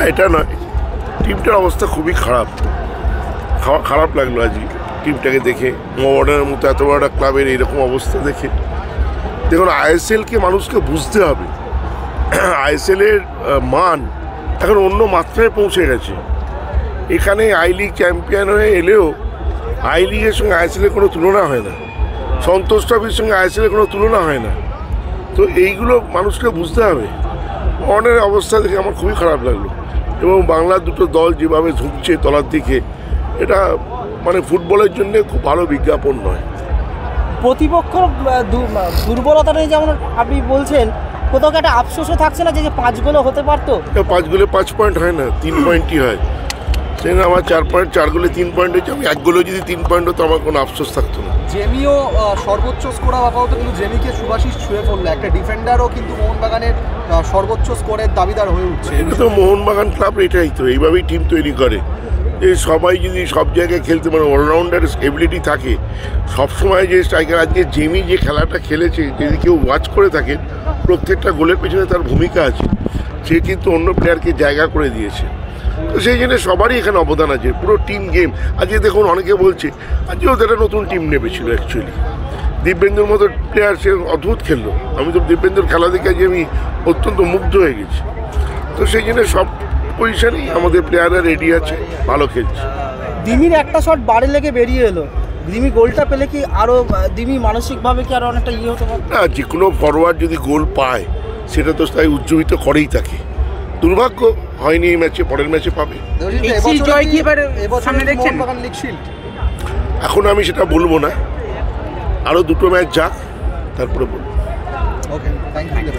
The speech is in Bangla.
এটা নয়, টিমটার অবস্থা খুবই খারাপ। খারাপ লাগলো আজকে টিমটাকে দেখে, মোহামেডানের মতো এত বড় একটা ক্লাবের এইরকম অবস্থা দেখে। দেখুন, আইএসএলকে মানুষকে বুঝতে হবে। আইএসএলের মান এখন অন্য মাত্রায় পৌঁছে গেছে। এখানে আই লিগ চ্যাম্পিয়ন হয়ে এলেও আই লিগের সঙ্গে আইএসএলের কোনো তুলনা হয় না, সন্তোষ ট্রফির সঙ্গে আইএসএলের কোনো তুলনা হয় না। তো এইগুলো মানুষকে বুঝতে হবে। অনেক অবস্থা দেখে আমার খুবই খারাপ লাগলো, এবং বাংলার দুটো দল যেভাবে ঝুঁকছে তলার দিকে, এটা মানে ফুটবলের জন্য খুব ভালো বিজ্ঞাপন নয়। প্রতিপক্ষ দুর্বলতা নেই যেমন আপনি বলছেন, কোথাও একটা আফসোসও থাকছে না যে 5 গোলও হতে পারতো? 5 গোলে 5 পয়েন্ট হয় না, 3 পয়েন্টই হয়। সেখানে আমার 4 পয়েন্ট, 4 গোলে 3 পয়েন্ট হয়েছে। আমি 1 গোলেও যদি 3 পয়েন্ট হতো আমার কোনো আফসোস থাকতো না। জেমিও সর্বোচ্চ স্কোর আপাতত কিন্তু জেমিকে সুভাষিস ছুঁয়ে পড়লো। একটা ডিফেন্ডারও কিন্তু মোহনবাগানের সর্বোচ্চ স্কোরের দাবিদার হয়ে উঠছে। এটা তো মোহনবাগান ক্লাব এটাই তো, এইভাবেই টিম তৈরি করে। যে সবাই যদি সব জায়গায় খেলতে পারে, অলরাউন্ডার এবিলিটি থাকে সবসময়। যে স্ট্রাইকার আজকে জেমি যে খেলাটা খেলেছে, যদি কেউ ওয়াচ করে থাকেন, প্রত্যেকটা গোলের পেছনে তার ভূমিকা আছে। সে কিন্তু অন্য প্লেয়ারকে জায়গা করে দিয়েছে। তো সেই জন্য সবারই এখানে অবদান আছে, পুরো টিম গেম। আজকে দেখুন, অনেকে বলছে আজকেও তো একটা নতুন টিম নেমেছিল। অ্যাকচুয়ালি দিব্যেন্দুর মতো প্লেয়ার, সে অদ্ভুত খেললো। আমি তো দিব্যেন্দুর খেলা দেখে আজকে আমি অত্যন্ত মুগ্ধ হয়ে গেছি। তো সেই জন্য সব পজিশনেই আমাদের প্লেয়াররা রেডি আছে, ভালো খেলছে। দিমির একটা শট বাড়ি লেগে বেরিয়ে এলো, দিমি গোলটা পেলে কি আরও দিমি মানসিকভাবে কি আরও অনেকটা হতে পারে? না, যে কোনো ফরওয়ার্ড যদি গোল পায় সেটা তো তাই উজ্জীবিত করেই থাকে। দুর্ভাগ্য হয়নি এই ম্যাচে, পরের ম্যাচে পাবে। এখন আমি সেটা বলবো না, আরও 2টো ম্যাচ যাক, তারপরে বলবো। ওকে, থ্যাংক ইউ।